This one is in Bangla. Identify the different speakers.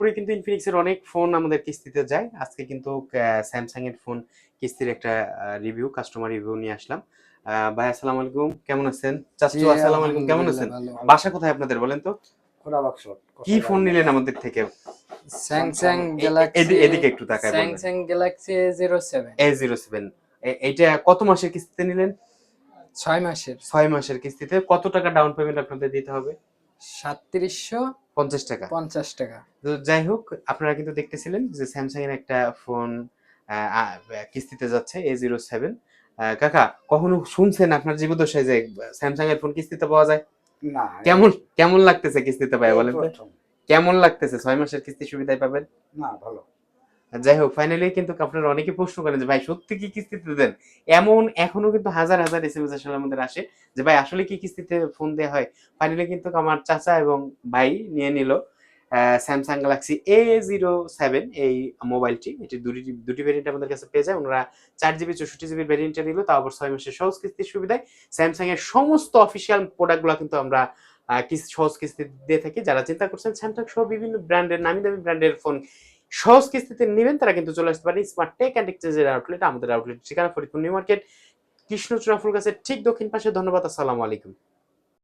Speaker 1: ফরিদপুরে কিন্তু ইনফিনিক্সের অনেক ফোন আমাদের কিস্তিতে যায়। আজকে কিন্তু স্যামসাং এর ফোন কিস্তির একটা কাস্টমার রিভিউ নিয়ে আসলাম। ভাই আসসালামু আলাইকুম, কেমন আছেন?
Speaker 2: জি
Speaker 1: চাচ্চু আসসালামু আলাইকুম, কেমন
Speaker 2: আলহামদুলিল্লাহ
Speaker 1: আছেন?
Speaker 2: ভালো।
Speaker 1: বাসা কোথায় আপনাদের বলেন তো?
Speaker 2: খোদাবাক্স
Speaker 1: কি
Speaker 2: কোথায়
Speaker 1: ফোন
Speaker 2: বাড়ি
Speaker 1: নিলেন
Speaker 2: জানেন?
Speaker 1: আমাদের থেকে?
Speaker 2: স্যামসাং
Speaker 1: এদিকে
Speaker 2: গ্যালাক্সি
Speaker 1: এদিকে একটু তাকায় বলবেন।
Speaker 2: Samsung Galaxy A07
Speaker 1: A07। এইটা কত মাসের কিস্তিতে নিলেন?
Speaker 2: 6 মাসের
Speaker 1: 6 মাসের কিস্তিতে। কত টাকা ডাউন পেমেন্ট আপনাদের দিতে হবে?
Speaker 2: 3750
Speaker 1: 50 টাকা।
Speaker 2: টাকা।
Speaker 1: তো যাই হোক, আপনারা কিন্তু দেখতেছিলেন যে স্যামসাং এর একটা ফোন কিস্তিতে যাচ্ছে A07। কাকা, কখনো শুনছেন আপনার জীবদ্দশায় যে স্যামসাং এর ফোন কিস্তিতে পাওয়া যায়?
Speaker 2: না,
Speaker 1: কেমন কেমন লাগতেছে কিস্তিতে পায়
Speaker 2: এই
Speaker 1: বলেন তো?
Speaker 2: প্রথম।
Speaker 1: কেমন লাগতেছে? 6 মাসের কিস্তি সুবিধায় পাবেন।
Speaker 2: না, ভালো।
Speaker 1: যাই হোক, ফাইনালি কিন্তু আপনারা অনেকে প্রশ্ন করেন যে ভাই সত্যি কি কিস্তিতে দেন? এমন এখনো কিন্তু হাজার হাজার এসএমএস আসলে আমাদের আসে যে ভাই আসলে কি কিস্তিতে ফোন দেওয়া হয়? ফাইনালি কিন্তু আমার চাচা এবং ভাই নিয়ে নিল স্যামসাং গ্যালাক্সি A07 এই মোবাইলটি। এটি দুটি ভেরিয়েন্ট আমাদের কাছে পেয়ে যায়। ওনারা 4 জিবি 64 জিবির ভেরিয়েন্টটা নিল, তাও আবার 6 মাসের সহজ কিস্তির সুবিধায়। স্যামসাং এর সমস্ত অফিসিয়াল প্রোডাক্টগুলো কিন্তু আমরা সহজ কিস্তি দিয়ে থাকি। যারা চিন্তা করছেন স্যামসাং সহ বিভিন্ন ব্র্যান্ডের নামি দামি ব্র্যান্ডের ফোন সহজ কিস্তিতে নেবেন, তারা কিন্তু চলে আসতে পারে স্মার্ট টেক অ্যান্ড এক্সচেঞ্জের আউটলেট। আমাদের আউটলেট ঠিকানা ফরিদপুর নিউ মার্কেট, কৃষ্ণচূড়া ফুল গাছের ঠিক দক্ষিণ পাশে। ধন্যবাদ, আসসালামু আলাইকুম।